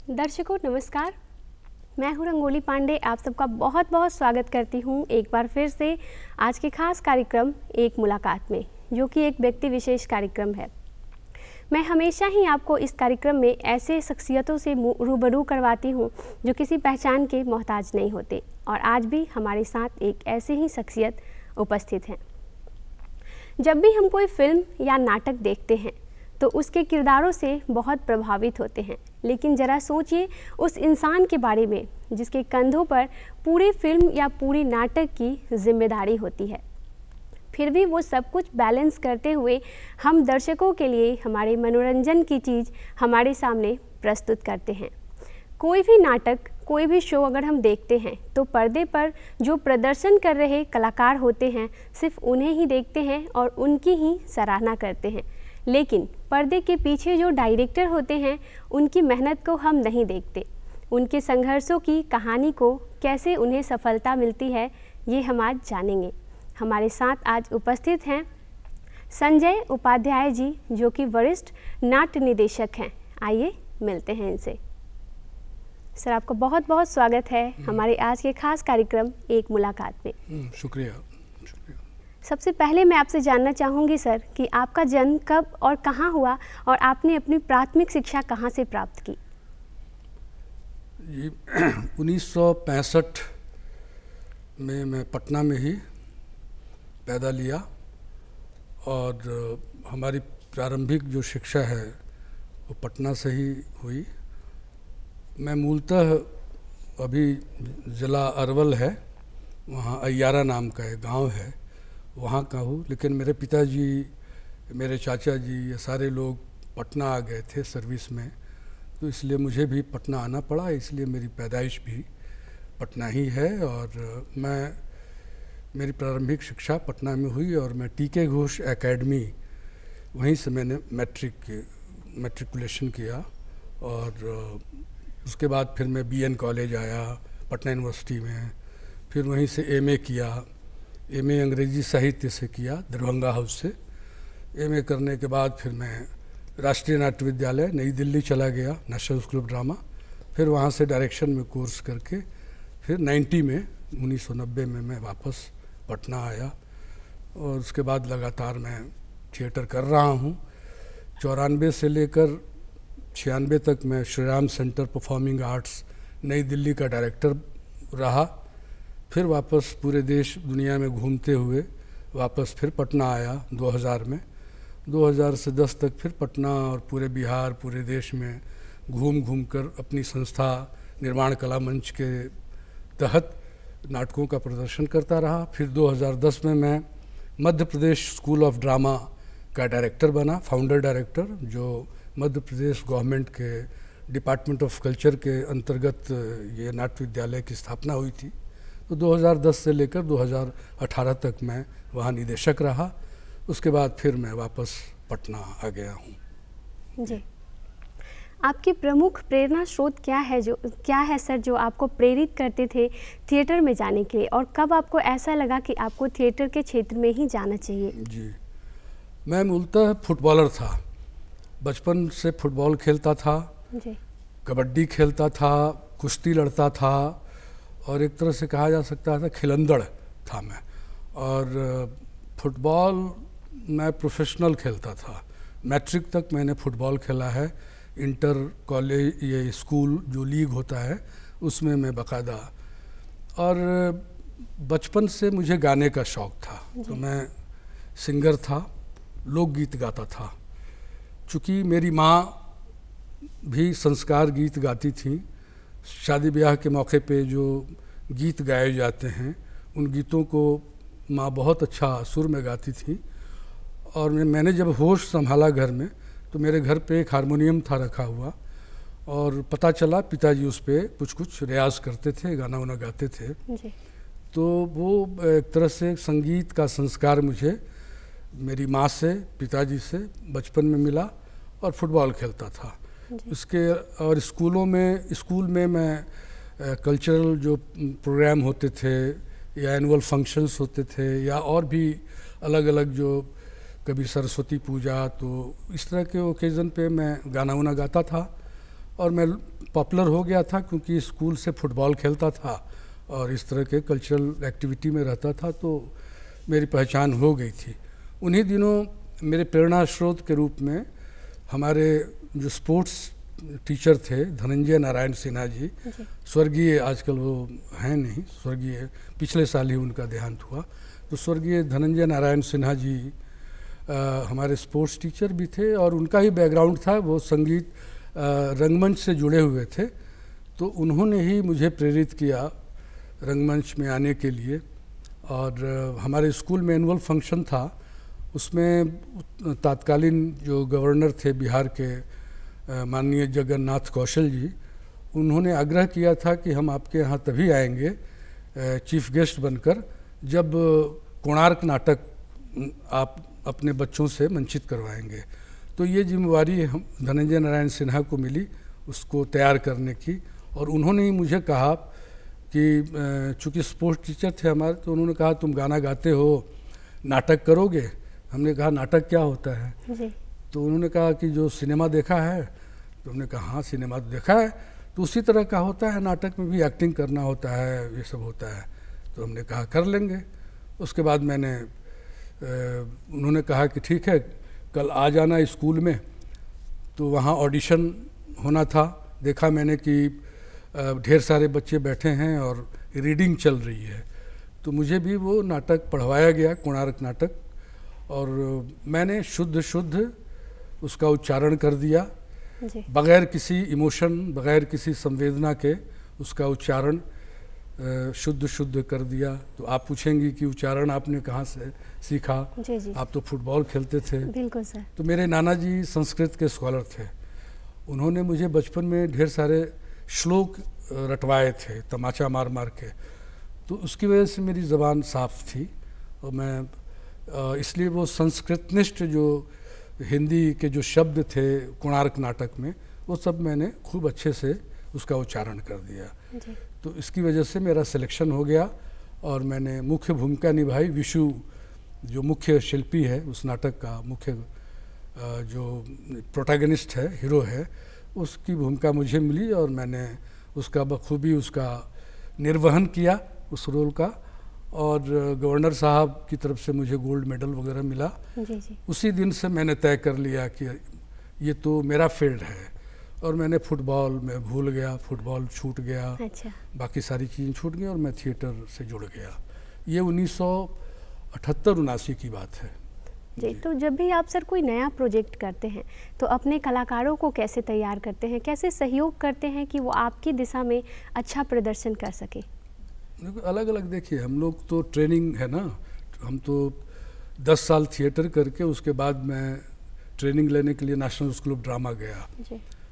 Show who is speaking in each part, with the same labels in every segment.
Speaker 1: दर्शकों नमस्कार, मैं हूं रंगोली पांडे। आप सबका बहुत बहुत स्वागत करती हूं एक बार फिर से आज के खास कार्यक्रम एक मुलाकात में, जो कि एक व्यक्ति विशेष कार्यक्रम है। मैं हमेशा ही आपको इस कार्यक्रम में ऐसे शख्सियतों से रूबरू करवाती हूं जो किसी पहचान के मोहताज नहीं होते, और आज भी हमारे साथ एक ऐसे ही शख्सियत उपस्थित हैं। जब भी हम कोई फिल्म या नाटक देखते हैं तो उसके किरदारों से बहुत प्रभावित होते हैं, लेकिन ज़रा सोचिए उस इंसान के बारे में जिसके कंधों पर पूरी फिल्म या पूरी नाटक की जिम्मेदारी होती है। फिर भी वो सब कुछ बैलेंस करते हुए हम दर्शकों के लिए हमारे मनोरंजन की चीज़ हमारे सामने प्रस्तुत करते हैं। कोई भी नाटक, कोई भी शो अगर हम देखते हैं तो पर्दे पर जो प्रदर्शन कर रहे कलाकार होते हैं सिर्फ उन्हें ही देखते हैं और उनकी ही सराहना करते हैं, लेकिन पर्दे के पीछे जो डायरेक्टर होते हैं उनकी मेहनत को हम नहीं देखते। उनके संघर्षों की कहानी को, कैसे उन्हें सफलता मिलती है, ये हम आज जानेंगे। हमारे साथ आज उपस्थित हैं संजय उपाध्याय जी, जो कि वरिष्ठ नाट्य निदेशक हैं। आइए मिलते हैं इनसे। सर, आपका बहुत बहुत स्वागत है हमारे आज के खास कार्यक्रम एक मुलाकात में।
Speaker 2: शुक्रिया।
Speaker 1: सबसे पहले मैं आपसे जानना चाहूँगी सर कि आपका जन्म कब और कहाँ हुआ, और आपने अपनी प्राथमिक शिक्षा कहाँ से प्राप्त की?
Speaker 2: ये 1965 में मैं पटना में ही पैदा लिया, और हमारी प्रारंभिक जो शिक्षा है वो पटना से ही हुई। मैं मूलतः अभी ज़िला अरवल है, वहाँ अय्यारा नाम का एक गांव है, वहाँ का हूँ, लेकिन मेरे पिताजी, मेरे चाचा जी, ये सारे लोग पटना आ गए थे सर्विस में, तो इसलिए मुझे भी पटना आना पड़ा। इसलिए मेरी पैदाइश भी पटना ही है, और मेरी प्रारंभिक शिक्षा पटना में हुई, और मैं टी.के. घोष एकेडमी, वहीं से मैंने मैट्रिकुलेशन किया, और उसके बाद फिर मैं B.N. कॉलेज आया पटना यूनिवर्सिटी में, फिर वहीं से M.A. किया। M.A. अंग्रेजी साहित्य से किया दरभंगा हाउस से। M.A. करने के बाद फिर मैं राष्ट्रीय नाट्य विद्यालय नई दिल्ली चला गया, नेशनल स्कूल ऑफ ड्रामा। फिर वहाँ से डायरेक्शन में कोर्स करके फिर 1990 में मैं वापस पटना आया, और उसके बाद लगातार मैं थिएटर कर रहा हूँ। 94 से लेकर 96 तक मैं Shri Ram centre performing arts नई दिल्ली का डायरेक्टर रहा। फिर वापस पूरे देश दुनिया में घूमते हुए वापस फिर पटना आया 2000 में। 2000 से 10 तक फिर पटना और पूरे बिहार, पूरे देश में घूम कर अपनी संस्था निर्माण कला मंच के तहत नाटकों का प्रदर्शन करता रहा। फिर 2010 में मैं Madhya Pradesh school of drama का डायरेक्टर बना, फाउंडर डायरेक्टर, जो मध्य प्रदेश गवर्नमेंट के डिपार्टमेंट ऑफ कल्चर के अंतर्गत ये नाट्य विद्यालय की स्थापना हुई थी। तो 2010 से लेकर 2018 तक मैं वहाँ निदेशक रहा। उसके बाद फिर मैं वापस पटना आ गया हूँ।
Speaker 1: जी, आपकी प्रमुख प्रेरणा स्रोत क्या है सर, जो आपको प्रेरित करते थे थिएटर में जाने के लिए, और कब आपको ऐसा लगा कि आपको थिएटर के क्षेत्र में ही जाना चाहिए?
Speaker 2: जी, मैं मूलतः फुटबॉलर था। बचपन से फुटबॉल खेलता था
Speaker 1: जी।
Speaker 2: कबड्डी खेलता था, कुश्ती लड़ता था, और एक तरह से कहा जा सकता था खिलंदड़ था मैं। और फुटबॉल मैं प्रोफेशनल खेलता था। मैट्रिक तक मैंने फुटबॉल खेला है। इंटर कॉलेज, ये स्कूल जो लीग होता है उसमें मैं बाकायदा। और बचपन से मुझे गाने का शौक़ था, तो मैं सिंगर था, लोकगीत गाता था। चूँकि मेरी माँ भी संस्कार गीत गाती थी, शादी ब्याह के मौके पे जो गीत गाए जाते हैं उन गीतों को माँ बहुत अच्छा सुर में गाती थी। और मैंने जब होश संभाला घर में, तो मेरे घर पे एक हारमोनियम था रखा हुआ, और पता चला पिताजी उस पर कुछ रियाज़ करते थे, गाना वाना गाते थे
Speaker 1: जी।
Speaker 2: तो वो एक तरह से संगीत का संस्कार मुझे मेरी माँ से, पिताजी से बचपन में मिला, और फुटबॉल खेलता था उसके। और स्कूल में मैं कल्चरल जो प्रोग्राम होते थे या एनुअल फंक्शंस होते थे, या और भी अलग अलग जो कभी सरस्वती पूजा, तो इस तरह के ओकेज़न पे मैं गाना वाना गाता था। और मैं पॉपुलर हो गया था क्योंकि स्कूल से फुटबॉल खेलता था और इस तरह के कल्चरल एक्टिविटी में रहता था, तो मेरी पहचान हो गई थी। उन्हीं दिनों मेरे प्रेरणा स्रोत के रूप में हमारे जो स्पोर्ट्स टीचर थे धनंजय नारायण सिन्हा जी, स्वर्गीय, आजकल वो हैं नहीं, स्वर्गीय, पिछले साल ही उनका देहांत हुआ। तो स्वर्गीय धनंजय नारायण सिन्हा जी हमारे स्पोर्ट्स टीचर भी थे और उनका ही बैकग्राउंड था, वो संगीत रंगमंच से जुड़े हुए थे। तो उन्होंने ही मुझे प्रेरित किया रंगमंच में आने के लिए। और हमारे स्कूल में एनुअल फंक्शन था, उसमें तत्कालीन जो गवर्नर थे बिहार के माननीय जगन्नाथ कौशल जी, उन्होंने आग्रह किया था कि हम आपके यहाँ तभी आएंगे चीफ गेस्ट बनकर जब कोणार्क नाटक आप अपने बच्चों से मंचित करवाएंगे। तो ये जिम्मेवारी हम धनंजय नारायण सिन्हा को मिली उसको तैयार करने की। और उन्होंने ही मुझे कहा कि चूँकि स्पोर्ट्स टीचर थे हमारे, तो उन्होंने कहा तुम गाना गाते हो, नाटक करोगे? हमने कहा नाटक क्या होता है जी। तो उन्होंने कहा कि जो सिनेमा देखा है। तो हमने कहा हाँ सिनेमा तो देखा है, तो उसी तरह का होता है, नाटक में भी एक्टिंग करना होता है, ये सब होता है। तो हमने कहा कर लेंगे। उसके बाद उन्होंने कहा कि ठीक है कल आ जाना स्कूल में। तो वहाँ ऑडिशन होना था। देखा मैंने कि ढेर सारे बच्चे बैठे हैं और रीडिंग चल रही है, तो मुझे भी वो नाटक पढ़वाया गया, कोणार्क नाटक, और मैंने शुद्ध उसका उच्चारण कर दिया बग़ैर किसी इमोशन, बग़ैर किसी संवेदना के उसका उच्चारण शुद्ध कर दिया। तो आप पूछेंगी कि उच्चारण आपने कहाँ से सीखा? जी। आप तो फुटबॉल खेलते थे।
Speaker 1: बिल्कुल सर। तो
Speaker 2: मेरे नाना जी संस्कृत के स्कॉलर थे, उन्होंने मुझे बचपन में ढेर सारे श्लोक रटवाए थे तमाचा मार मार के, तो उसकी वजह से मेरी ज़बान साफ थी। और मैं इसलिए वो संस्कृतनिष्ठ जो हिंदी के जो शब्द थे कोणार्क नाटक में, वो सब मैंने खूब अच्छे से उसका उच्चारण कर दिया। तो इसकी वजह से मेरा सिलेक्शन हो गया और मैंने मुख्य भूमिका निभाई। विशु जो मुख्य शिल्पी है उस नाटक का, मुख्य जो प्रोटैगनिस्ट है, हीरो है, उसकी भूमिका मुझे मिली और मैंने उसका बखूबी उसका निर्वहन किया उस रोल का। और गवर्नर साहब की तरफ से मुझे गोल्ड मेडल वगैरह मिला। जी। उसी दिन से मैंने तय कर लिया कि ये तो मेरा फील्ड है, और मैंने फुटबॉल में भूल गया, फुटबॉल छूट गया। अच्छा। बाकी सारी चीज़ें छूट गई और मैं थिएटर से जुड़ गया। ये 1978-79 की बात है।
Speaker 1: जी। तो जब भी आप सर कोई नया प्रोजेक्ट करते हैं तो अपने कलाकारों को कैसे तैयार करते हैं, कैसे सहयोग करते हैं कि वो आपकी दिशा में अच्छा प्रदर्शन कर सके?
Speaker 2: अलग अलग देखिए, हम लोग तो ट्रेनिंग है ना, हम तो 10 साल थिएटर करके उसके बाद मैं ट्रेनिंग लेने के लिए नेशनल स्कूल ऑफ ड्रामा गया,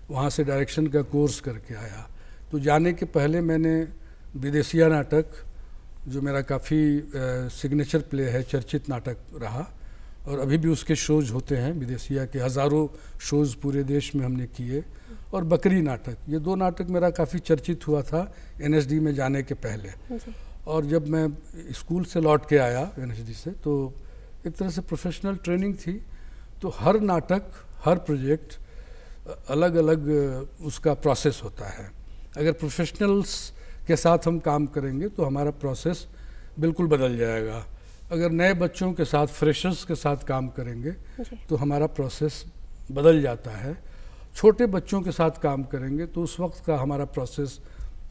Speaker 2: वहाँ से डायरेक्शन का कोर्स करके आया। तो जाने के पहले मैंने विदेशिया नाटक, जो मेरा काफ़ी सिग्नेचर प्ले है, चर्चित नाटक रहा, और अभी भी उसके शोज होते हैं विदेशिया के, हज़ारों शोज़ पूरे देश में हमने किए। और बकरी नाटक, ये 2 नाटक मेरा काफ़ी चर्चित हुआ था NSD में जाने के पहले। और जब मैं स्कूल से लौट के आया NSD से, तो एक तरह से प्रोफेशनल ट्रेनिंग थी। तो हर नाटक, हर प्रोजेक्ट अलग अलग उसका प्रोसेस होता है। अगर प्रोफेशनल्स के साथ हम काम करेंगे तो हमारा प्रोसेस बिल्कुल बदल जाएगा। अगर नए बच्चों के साथ, फ्रेशर्स के साथ काम करेंगे तो हमारा प्रोसेस बदल जाता है। छोटे बच्चों के साथ काम करेंगे तो उस वक्त का हमारा प्रोसेस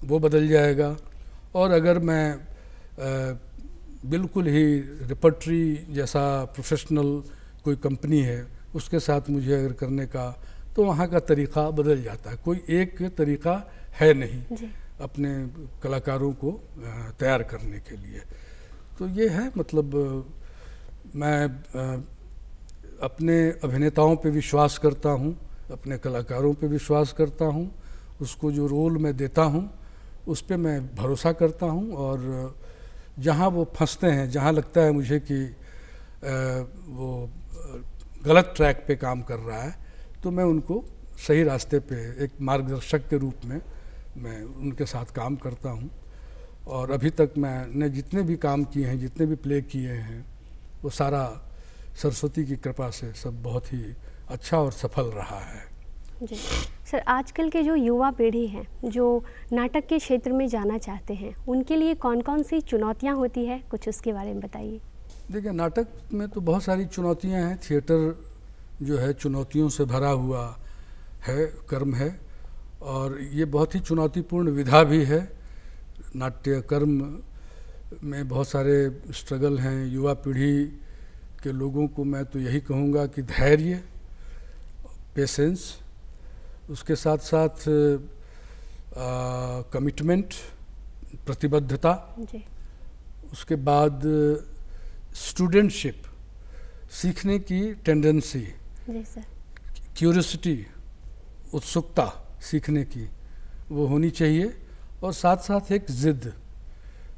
Speaker 2: वो बदल जाएगा। और अगर मैं बिल्कुल ही रिपर्टरी जैसा प्रोफेशनल कोई कंपनी है उसके साथ मुझे अगर करने का, तो वहाँ का तरीक़ा बदल जाता है। कोई एक तरीक़ा है नहीं अपने कलाकारों को तैयार करने के लिए। तो ये है, मतलब मैं अपने अभिनेताओं पे विश्वास करता हूँ, अपने कलाकारों पे विश्वास करता हूँ, उसको जो रोल मैं देता हूँ उस पे मैं भरोसा करता हूँ। और जहाँ वो फंसते हैं, जहाँ लगता है मुझे कि वो गलत ट्रैक पे काम कर रहा है, तो मैं उनको सही रास्ते पे एक मार्गदर्शक के रूप में मैं उनके साथ काम करता हूँ। और अभी तक मैंने जितने भी काम किए हैं, जितने भी प्ले किए हैं, वो सारा सरस्वती की कृपा से सब बहुत ही अच्छा और सफल रहा है।
Speaker 1: जी सर, आजकल के जो युवा पीढ़ी है जो नाटक के क्षेत्र में जाना चाहते हैं, उनके लिए कौन कौन सी चुनौतियां होती है, कुछ उसके बारे में बताइए।
Speaker 2: देखिए, नाटक में तो बहुत सारी चुनौतियां हैं। थिएटर जो है चुनौतियों से भरा हुआ है, कर्म है, और ये बहुत ही चुनौतीपूर्ण विधा भी है। नाट्य कर्म में बहुत सारे स्ट्रगल हैं। युवा पीढ़ी के लोगों को मैं तो यही कहूँगा कि धैर्य, पेशेंस, उसके साथ साथ कमिटमेंट, प्रतिबद्धता,
Speaker 1: जी
Speaker 2: उसके बाद स्टूडेंटशिप, सीखने की टेंडेंसी,
Speaker 1: जी सर,
Speaker 2: क्यूरियोसिटी, उत्सुकता सीखने की, वो होनी चाहिए। और साथ साथ एक ज़िद,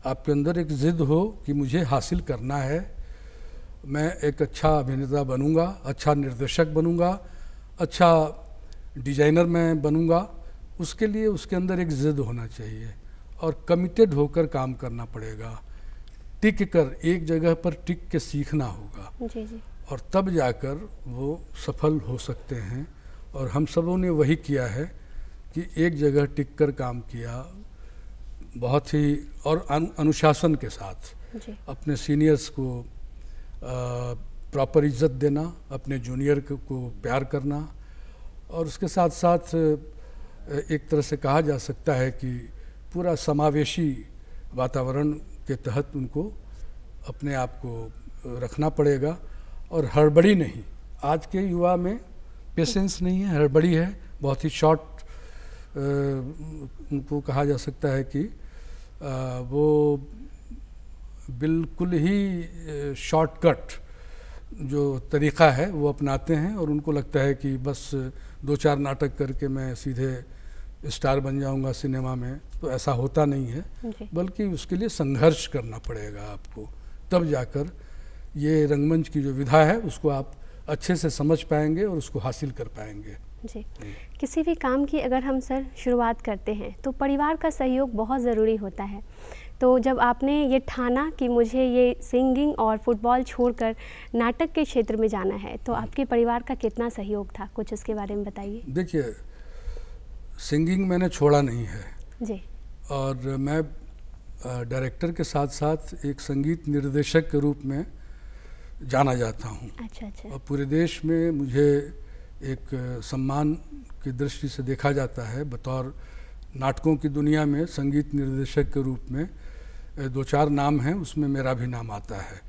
Speaker 2: आपके अंदर एक ज़िद हो कि मुझे हासिल करना है, मैं एक अच्छा अभिनेता बनूंगा, अच्छा निर्देशक बनूंगा, अच्छा डिजाइनर मैं बनूंगा। उसके लिए उसके अंदर एक ज़िद होना चाहिए और कमिटेड होकर काम करना पड़ेगा। टिक कर एक जगह पर टिक के सीखना होगा।
Speaker 1: जी जी,
Speaker 2: और तब जाकर वो सफल हो सकते हैं। और हम सबों ने वही किया है कि एक जगह टिक कर काम किया, बहुत ही और अनुशासन के साथ
Speaker 1: जी
Speaker 2: अपने सीनियर्स को प्रॉपर इज्जत देना, अपने जूनियर को प्यार करना, और उसके साथ साथ एक तरह से कहा जा सकता है कि पूरा समावेशी वातावरण के तहत उनको अपने आप को रखना पड़ेगा। और हड़बड़ी नहीं, आज के युवा में पेशेंस नहीं है, हड़बड़ी है, बहुत ही शॉर्ट, उनको कहा जा सकता है कि वो बिल्कुल ही शॉर्टकट जो तरीक़ा है वो अपनाते हैं, और उनको लगता है कि बस 2-4 नाटक करके मैं सीधे स्टार बन जाऊंगा सिनेमा में। तो ऐसा होता नहीं है, बल्कि उसके लिए संघर्ष करना पड़ेगा आपको, तब जाकर ये रंगमंच की जो विधा है उसको आप अच्छे से समझ पाएंगे और उसको हासिल कर पाएंगे।
Speaker 1: जी, किसी भी काम की अगर हम सर शुरुआत करते हैं तो परिवार का सहयोग बहुत ज़रूरी होता है। तो जब आपने ये ठाना कि मुझे ये सिंगिंग और फुटबॉल छोड़कर नाटक के क्षेत्र में जाना है, तो आपके परिवार का कितना सहयोग था, कुछ उसके बारे में बताइए।
Speaker 2: देखिए, सिंगिंग मैंने छोड़ा नहीं है
Speaker 1: जी,
Speaker 2: और मैं डायरेक्टर के साथ साथ एक संगीत निर्देशक के रूप में जाना जाता हूँ।
Speaker 1: अच्छा अच्छा,
Speaker 2: और पूरे देश में मुझे एक सम्मान की दृष्टि से देखा जाता है। बतौर नाटकों की दुनिया में संगीत निर्देशक के रूप में 2-4 नाम हैं, उसमें मेरा भी नाम आता है।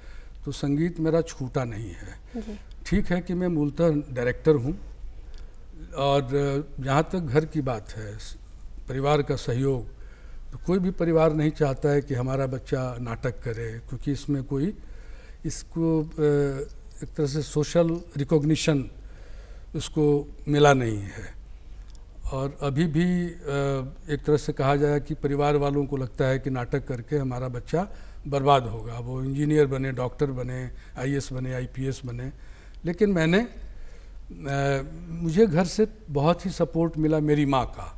Speaker 2: तो संगीत मेरा छूटा नहीं है। ठीक है कि मैं मूलतः डायरेक्टर हूँ, और जहाँ तक घर की बात है, परिवार का सहयोग, तो कोई भी परिवार नहीं चाहता है कि हमारा बच्चा नाटक करे, क्योंकि इसमें कोई इसको एक तरह से सोशल रिकॉग्निशन उसको मिला नहीं है। और अभी भी एक तरह से कहा जाए कि परिवार वालों को लगता है कि नाटक करके हमारा बच्चा बर्बाद होगा, वो इंजीनियर बने, डॉक्टर बने, आईएएस बने, आईपीएस बने। लेकिन मुझे घर से बहुत ही सपोर्ट मिला मेरी माँ का।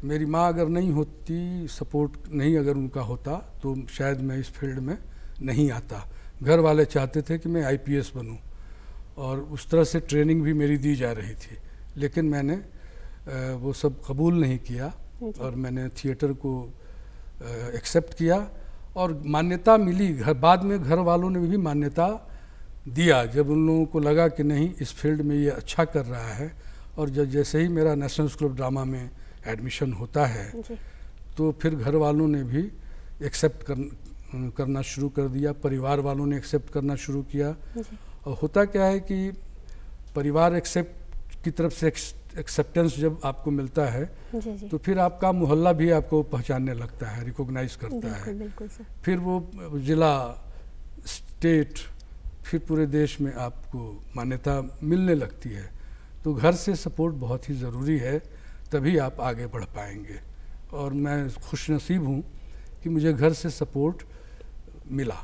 Speaker 2: मेरी माँ अगर नहीं होती, सपोर्ट नहीं अगर उनका होता, तो शायद मैं इस फील्ड में नहीं आता। घर वाले चाहते थे कि मैं आईपीएस बनूं, और उस तरह से ट्रेनिंग भी मेरी दी जा रही थी, लेकिन मैंने वो सब कबूल नहीं किया, और मैंने थिएटर को एक्सेप्ट किया और मान्यता मिली। बाद में घर वालों ने भी मान्यता दिया, जब उन लोगों को लगा कि नहीं, इस फील्ड में ये अच्छा कर रहा है। और जैसे ही मेरा नेशनल स्कूल ऑफ ड्रामा में एडमिशन होता है, तो फिर घर वालों ने भी एक्सेप्ट करना शुरू कर दिया, परिवार वालों ने एक्सेप्ट करना शुरू किया। और होता क्या है कि परिवार की तरफ से एक्सेप्टेंस जब आपको मिलता है, तो फिर आपका मोहल्ला भी आपको पहचानने लगता है, रिकॉग्नाइज करता है।
Speaker 1: बिल्कुल सर।
Speaker 2: फिर वो जिला, स्टेट, फिर पूरे देश में आपको मान्यता मिलने लगती है। तो घर से सपोर्ट बहुत ही ज़रूरी है, तभी आप आगे बढ़ पाएंगे। और मैं खुशनसीब हूँ कि मुझे घर से सपोर्ट मिला।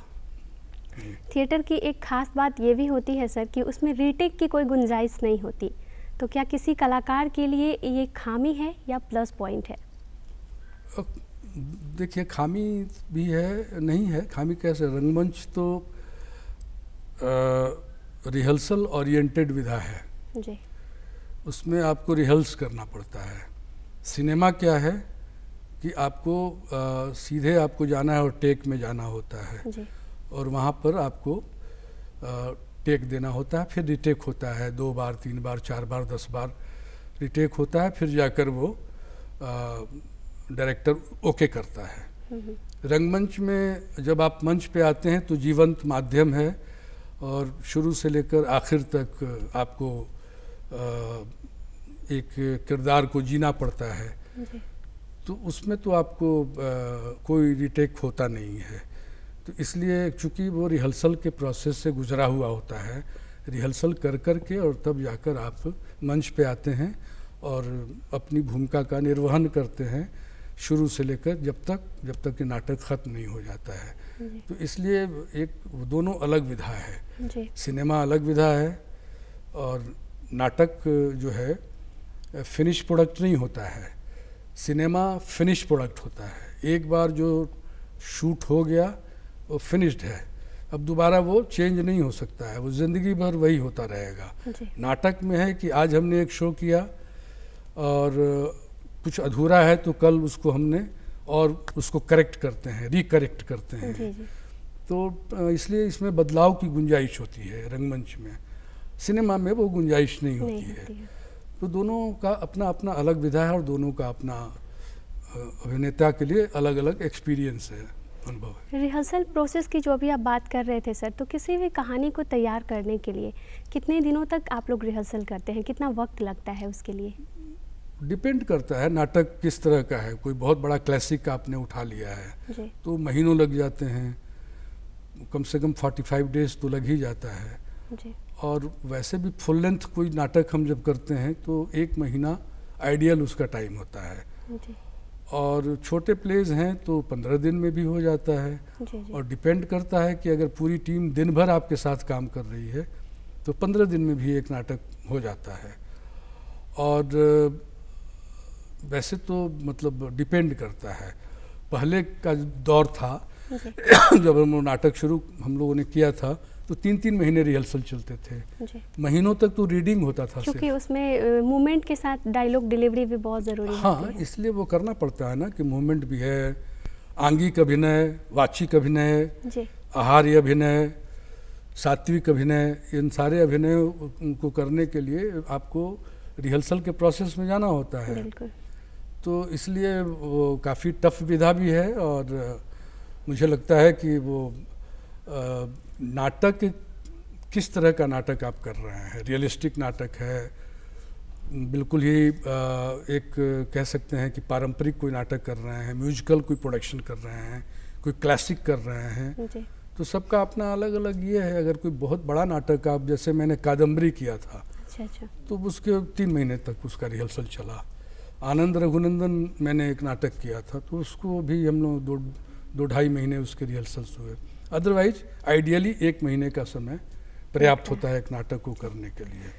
Speaker 1: थिएटर की एक ख़ास बात ये भी होती है सर कि उसमें रीटेक की कोई गुंजाइश नहीं होती, तो क्या किसी कलाकार के लिए ये खामी है या प्लस पॉइंट है?
Speaker 2: देखिए, खामी भी है, नहीं है खामी कैसे। रंगमंच तो रिहर्सल ओरिएंटेड विधा है।
Speaker 1: जी।
Speaker 2: उसमें आपको रिहर्स करना पड़ता है। सिनेमा क्या है कि आपको सीधे आपको जाना है और टेक में जाना होता है
Speaker 1: जी।
Speaker 2: और वहाँ पर आपको टेक देना होता है, फिर रिटेक होता है 2 बार 3 बार 4 बार 10 बार रिटेक होता है, फिर जाकर वो डायरेक्टर ओके करता है। रंगमंच में जब आप मंच पे आते हैं तो जीवंत माध्यम है और शुरू से लेकर आखिर तक आपको एक किरदार को जीना पड़ता है।
Speaker 1: जी।
Speaker 2: तो उसमें तो आपको कोई रिटेक होता नहीं है। तो इसलिए चूँकि वो रिहर्सल के प्रोसेस से गुजरा हुआ होता है, रिहर्सल कर कर के और तब जाकर आप मंच पे आते हैं और अपनी भूमिका का निर्वहन करते हैं शुरू से लेकर जब तक कि नाटक ख़त्म नहीं हो जाता है। तो इसलिए एक दोनों अलग विधा है।
Speaker 1: जी।
Speaker 2: सिनेमा अलग विधा है और नाटक जो है फिनिश प्रोडक्ट नहीं होता है, सिनेमा फिनिश प्रोडक्ट होता है। एक बार जो शूट हो गया वो फिनिश्ड है, अब दोबारा वो चेंज नहीं हो सकता है, वो ज़िंदगी भर वही होता रहेगा। नाटक में है कि आज हमने एक शो किया और कुछ अधूरा है तो कल उसको हमने और उसको करेक्ट करते हैं, रिकरेक्ट करते हैं।
Speaker 1: जी जी।
Speaker 2: तो इसलिए इसमें बदलाव की गुंजाइश होती है रंगमंच में, सिनेमा में वो गुंजाइश नहीं होती है। तो दोनों का अपना अपना अलग विधा है और दोनों का अपना अभिनेता के लिए अलग अलग एक्सपीरियंस है, अनुभव है।
Speaker 1: रिहर्सल प्रोसेस की जो अभी आप बात कर रहे थे सर, तो किसी भी कहानी को तैयार करने के लिए कितने दिनों तक आप लोग रिहर्सल करते हैं, कितना वक्त लगता है उसके लिए?
Speaker 2: डिपेंड करता है नाटक किस तरह का है। कोई बहुत बड़ा क्लासिक आपने उठा लिया है
Speaker 1: जी।
Speaker 2: तो महीनों लग जाते हैं, कम से कम 45 डेज तो लग ही जाता है।
Speaker 1: जी।
Speaker 2: और वैसे भी फुल लेंथ कोई नाटक हम जब करते हैं तो 1 महीना आइडियल उसका टाइम होता है।
Speaker 1: जी।
Speaker 2: और छोटे प्लेज हैं तो 15 दिन में भी हो जाता है।
Speaker 1: जी जी।
Speaker 2: और डिपेंड करता है कि अगर पूरी टीम दिन भर आपके साथ काम कर रही है तो 15 दिन में भी एक नाटक हो जाता है। और वैसे तो मतलब डिपेंड करता है। पहले का दौर था जब हम नाटक शुरू हम लोगों ने किया था तो 3-3 महीने रिहर्सल चलते थे, महीनों तक तो रीडिंग होता था,
Speaker 1: क्योंकि उसमें मूवमेंट के साथ डायलॉग डिलीवरी भी बहुत ज़रूरी है।
Speaker 2: हाँ, इसलिए वो करना पड़ता है ना कि मूवमेंट भी है, आंगिक अभिनय, वाचिक अभिनय, आहार्य अभिनय, सात्विक अभिनय, इन सारे अभिनय को करने के लिए आपको रिहर्सल के प्रोसेस में जाना होता है।
Speaker 1: बिल्कुल।
Speaker 2: तो इसलिए वो काफ़ी टफ विधा भी है। और मुझे लगता है कि वो नाटक किस तरह का नाटक आप कर रहे हैं, रियलिस्टिक नाटक है, बिल्कुल ही एक कह सकते हैं कि पारंपरिक कोई नाटक कर रहे हैं, म्यूजिकल कोई प्रोडक्शन कर रहे हैं, कोई क्लासिक कर रहे हैं, तो सबका अपना अलग अलग ये है। अगर कोई बहुत बड़ा नाटक आप, जैसे मैंने कादम्बरी किया था,
Speaker 1: अच्छा,
Speaker 2: तो उसके 3 महीने तक उसका रिहर्सल चला। आनंद रघुनंदन मैंने एक नाटक किया था तो उसको भी हम लोग 2-2.5 महीने उसके रिहर्सल्स हुए। अदरवाइज आइडियली 1 महीने का समय पर्याप्त होता है एक नाटक को करने के लिए।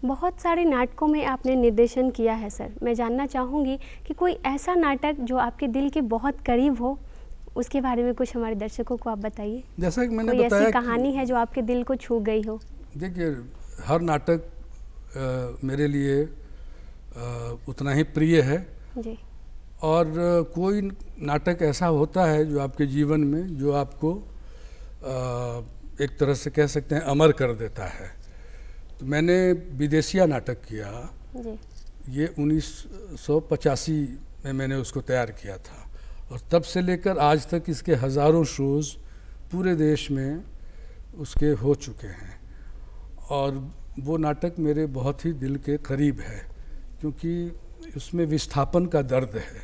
Speaker 1: बहुत सारे नाटकों में आपने निर्देशन किया है सर, मैं जानना चाहूँगी कि कोई ऐसा नाटक जो आपके दिल के बहुत करीब हो, उसके बारे में कुछ हमारे दर्शकों को आप बताइए।
Speaker 2: जैसा कि मैंने
Speaker 1: कोई
Speaker 2: बताया,
Speaker 1: ऐसी कहानी है जो आपके दिल को छू गई हो?
Speaker 2: देखिए, हर नाटक मेरे लिए उतना ही प्रिय है
Speaker 1: जी।
Speaker 2: और कोई नाटक ऐसा होता है जो आपके जीवन में जो आपको एक तरह से कह सकते हैं अमर कर देता है। तो मैंने विदेशिया नाटक किया
Speaker 1: जी।
Speaker 2: ये 1985 में मैंने उसको तैयार किया था और तब से लेकर आज तक इसके हज़ारों शोज़ पूरे देश में उसके हो चुके हैं। और वो नाटक मेरे बहुत ही दिल के करीब है क्योंकि उसमें विस्थापन का दर्द है।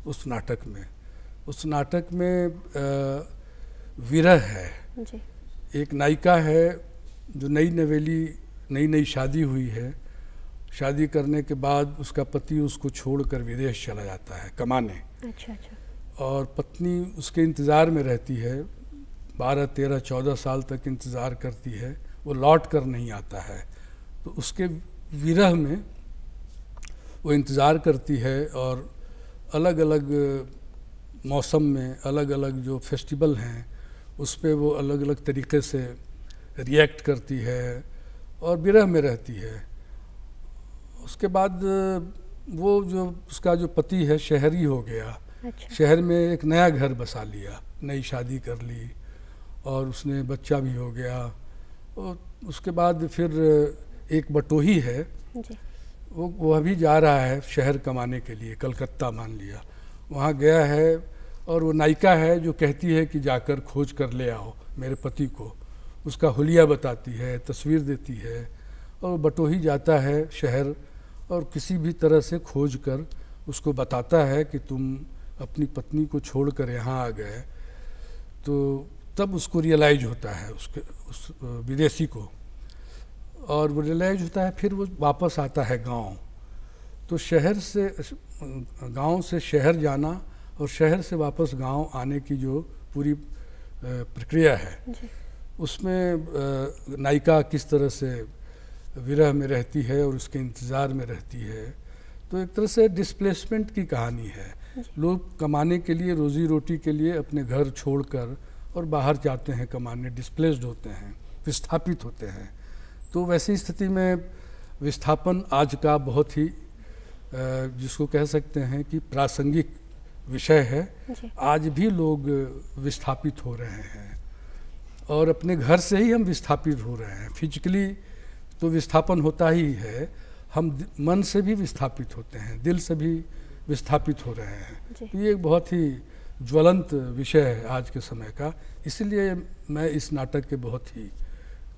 Speaker 2: उस नाटक में विरह है।
Speaker 1: जी।
Speaker 2: एक नायिका है जो नई शादी हुई है, शादी करने के बाद उसका पति उसको छोड़कर विदेश चला जाता है कमाने।
Speaker 1: अच्छा।
Speaker 2: और पत्नी उसके इंतज़ार में रहती है, 12, 13, 14 साल तक इंतज़ार करती है, वो लौट कर नहीं आता है। तो उसके विरह में वो इंतज़ार करती है और अलग अलग मौसम में अलग अलग जो फेस्टिवल हैं उस पे वो अलग अलग तरीक़े से रिएक्ट करती है और विरह में रहती है। उसके बाद वो जो उसका जो पति है शहरी हो गया।
Speaker 1: अच्छा।
Speaker 2: शहर में एक नया घर बसा लिया, नई शादी कर ली और उसने बच्चा भी हो गया। और उसके बाद फिर एक बटोही है
Speaker 1: जी।
Speaker 2: वो अभी जा रहा है शहर कमाने के लिए, कलकत्ता मान लिया, वहाँ गया है। और वो नायिका है जो कहती है कि जाकर खोज कर ले आओ मेरे पति को, उसका हुलिया बताती है, तस्वीर देती है। और बटोही जाता है शहर और किसी भी तरह से खोज कर उसको बताता है कि तुम अपनी पत्नी को छोड़कर यहाँ आ गए। तो तब उसको रियलाइज होता है उस विदेशी को, और वो रियलाइज होता है। फिर वो वापस आता है गांव। तो शहर से गांव से शहर जाना और शहर से वापस गांव आने की जो पूरी प्रक्रिया है उसमें नायिका किस तरह से विरह में रहती है और उसके इंतज़ार में रहती है। तो एक तरह से डिस्प्लेसमेंट की कहानी है। लोग कमाने के लिए, रोज़ी रोटी के लिए अपने घर छोड़कर और बाहर जाते हैं कमाने, डिस्प्लेस्ड होते हैं, विस्थापित होते हैं। तो वैसी स्थिति में विस्थापन आज का बहुत ही जिसको कह सकते हैं कि प्रासंगिक विषय है। आज भी लोग विस्थापित हो रहे हैं और अपने घर से ही हम विस्थापित हो रहे हैं। फिजिकली तो विस्थापन होता ही है, हम मन से भी विस्थापित होते हैं, दिल से भी विस्थापित हो रहे हैं। ये एक बहुत ही ज्वलंत विषय है आज के समय का। इसलिए मैं इस नाटक के बहुत ही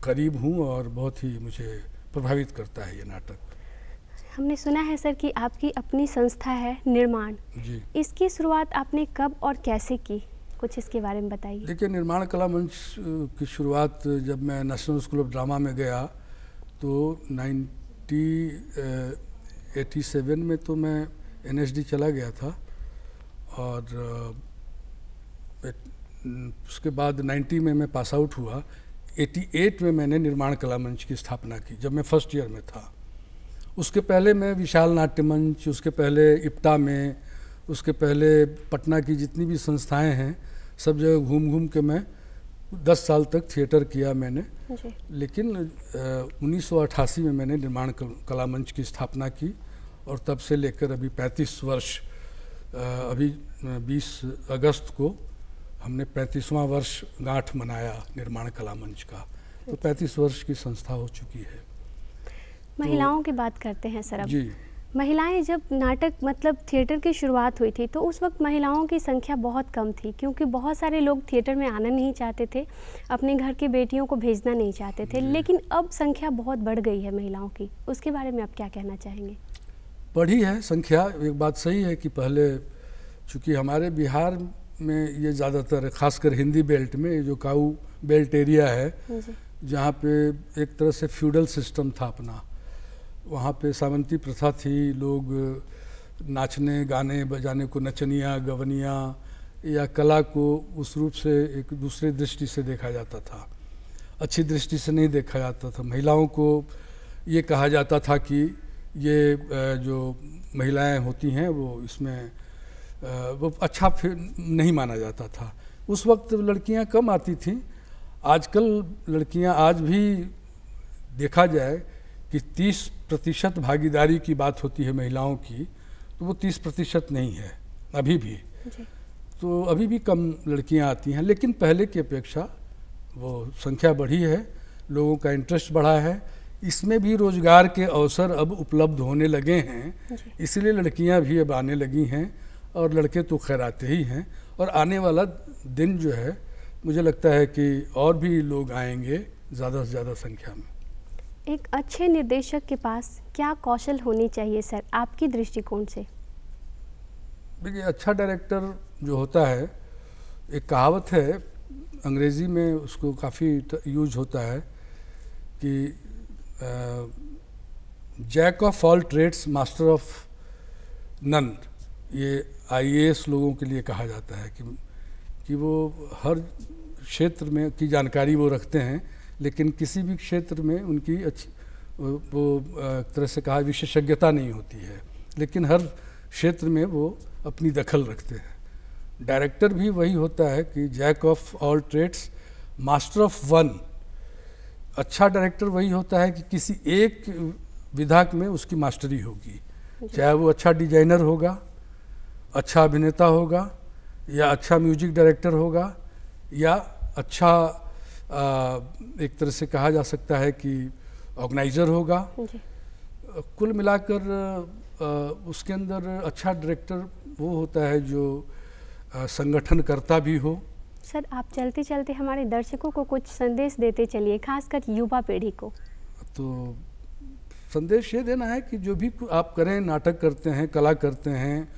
Speaker 2: करीब हूँ और बहुत ही मुझे प्रभावित करता है ये नाटक।
Speaker 1: हमने सुना है सर कि आपकी अपनी संस्था है निर्माण
Speaker 2: जी।
Speaker 1: इसकी शुरुआत आपने कब और कैसे की, कुछ इसके बारे में बताइए।
Speaker 2: देखिए, निर्माण कला मंच की शुरुआत जब मैं नेशनल स्कूल ऑफ ड्रामा में गया तो 1987 में तो मैं NSD चला गया था। और उसके बाद 90 में मैं पास आउट हुआ। 88 में मैंने निर्माण कला मंच की स्थापना की जब मैं फर्स्ट ईयर में था। उसके पहले मैं विशाल नाट्य मंच, उसके पहले इप्टा में, उसके पहले पटना की जितनी भी संस्थाएं हैं सब जगह घूम घूम के मैं 10 साल तक थिएटर किया मैंने। लेकिन 1988 में मैंने निर्माण कला मंच की स्थापना की और तब से लेकर अभी 35 वर्ष, अभी 20 अगस्त को हमने 35वां वर्ष गांठ मनाया निर्माण कला मंच का। तो 35 वर्ष की संस्था हो चुकी है।
Speaker 1: महिलाओं की बात करते हैं सर अब।
Speaker 2: जी।
Speaker 1: महिलाएं जब नाटक मतलब थिएटर की शुरुआत हुई थी तो उस वक्त महिलाओं की संख्या बहुत कम थी, क्योंकि बहुत सारे लोग थिएटर में आना नहीं चाहते थे, अपने घर की बेटियों को भेजना नहीं चाहते थे। लेकिन अब संख्या बहुत बढ़ गई है महिलाओं की, उसके बारे में आप क्या कहना चाहेंगे?
Speaker 2: बढ़ी है संख्या, एक बात सही है कि पहले चूँकि हमारे बिहार में ये ज़्यादातर खासकर हिंदी बेल्ट में, ये जो काऊ बेल्ट एरिया है जहाँ पे एक तरह से फ्यूडल सिस्टम था अपना, वहाँ पे सामंती प्रथा थी। लोग नाचने गाने बजाने को नचनिया गवनिया या कला को उस रूप से एक दूसरे दृष्टि से देखा जाता था, अच्छी दृष्टि से नहीं देखा जाता था। महिलाओं को ये कहा जाता था कि ये जो महिलाएं होती हैं वो इसमें वो अच्छा फिर नहीं माना जाता था। उस वक्त लड़कियां कम आती थीं। आजकल लड़कियां आज भी देखा जाए कि 30% भागीदारी की बात होती है महिलाओं की, तो वो 30% नहीं है अभी भी। तो अभी भी कम लड़कियां आती हैं, लेकिन पहले की अपेक्षा वो संख्या बढ़ी है, लोगों का इंटरेस्ट बढ़ा है। इसमें भी रोजगार के अवसर अब उपलब्ध होने लगे हैं, इसलिए लड़कियां भी अब आने लगी हैं और लड़के तो खैर आते ही हैं। और आने वाला दिन जो है मुझे लगता है कि और भी लोग आएंगे ज़्यादा से ज़्यादा संख्या में।
Speaker 1: एक अच्छे निर्देशक के पास क्या कौशल होनी चाहिए सर आपकी दृष्टिकोण से?
Speaker 2: देखिए, अच्छा डायरेक्टर जो होता है, एक कहावत है अंग्रेज़ी में, उसको काफ़ी यूज होता है कि jack of all trades master of none. ये IAS लोगों के लिए कहा जाता है कि वो हर क्षेत्र में की जानकारी वो रखते हैं, लेकिन किसी भी क्षेत्र में उनकी अच्छी वो एक तरह से कहा विशेषज्ञता नहीं होती है, लेकिन हर क्षेत्र में वो अपनी दखल रखते हैं। डायरेक्टर भी वही होता है कि jack of all trades master of one. अच्छा डायरेक्टर वही होता है कि किसी एक विधा में उसकी मास्टरी होगी, चाहे वो अच्छा डिजाइनर होगा, अच्छा अभिनेता होगा, या अच्छा म्यूजिक डायरेक्टर होगा, या अच्छा एक तरह से कहा जा सकता है कि ऑर्गेनाइजर होगा। कुल मिलाकर उसके अंदर अच्छा डायरेक्टर वो होता है जो संगठनकर्ता भी हो।
Speaker 1: सर, आप चलते चलते हमारे दर्शकों को कुछ संदेश देते चलिए, खासकर युवा पीढ़ी को।
Speaker 2: तो संदेश ये देना है कि जो भी आप करें, नाटक करते हैं, कला करते हैं,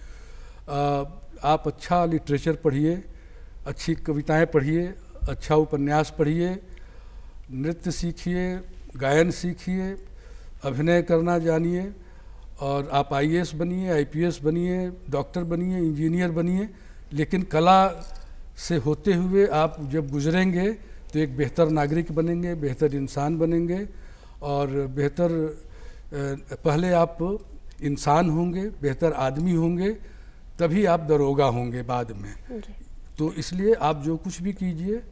Speaker 2: आप अच्छा लिटरेचर पढ़िए, अच्छी कविताएं पढ़िए, अच्छा उपन्यास पढ़िए, नृत्य सीखिए, गायन सीखिए, अभिनय करना जानिए, और आप आईएएस बनिए, आईपीएस बनिए, डॉक्टर बनिए, इंजीनियर बनिए, लेकिन कला से होते हुए आप जब गुजरेंगे तो एक बेहतर नागरिक बनेंगे, बेहतर इंसान बनेंगे, और बेहतर पहले आप इंसान होंगे, बेहतर आदमी होंगे, तभी आप दरोगा होंगे बाद में। तो इसलिए आप जो कुछ भी कीजिए,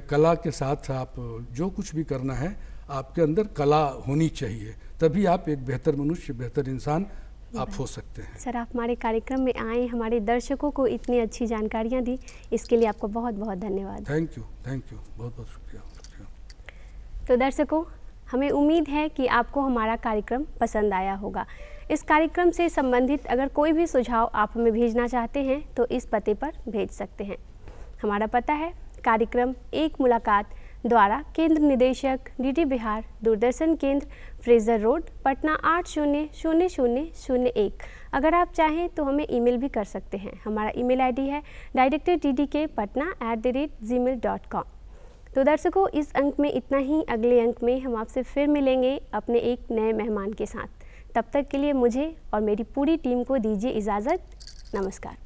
Speaker 2: कला के साथ आप जो कुछ भी करना है, आपके अंदर कला होनी चाहिए, तभी आप एक बेहतर मनुष्य, बेहतर इंसान आप हो सकते हैं।
Speaker 1: सर, आप हमारे कार्यक्रम में आए, हमारे दर्शकों को इतनी अच्छी जानकारियाँ दी, इसके लिए आपको बहुत बहुत धन्यवाद।
Speaker 2: थैंक यू, बहुत बहुत शुक्रिया।
Speaker 1: तो दर्शकों, हमें उम्मीद है कि आपको हमारा कार्यक्रम पसंद आया होगा। इस कार्यक्रम से संबंधित अगर कोई भी सुझाव आप हमें भेजना चाहते हैं तो इस पते पर भेज सकते हैं। हमारा पता है कार्यक्रम एक मुलाकात द्वारा केंद्र निदेशक डीडी बिहार, दूरदर्शन केंद्र, फ्रेजर रोड, पटना 800001। अगर आप चाहें तो हमें ईमेल भी कर सकते हैं। हमारा ईमेल आईडी है directorddk.patna@gmail.com। तो दर्शकों, इस अंक में इतना ही। अगले अंक में हम आपसे फिर मिलेंगे अपने एक नए मेहमान के साथ। तब तक के लिए मुझे और मेरी पूरी टीम को दीजिए इजाज़त। नमस्कार।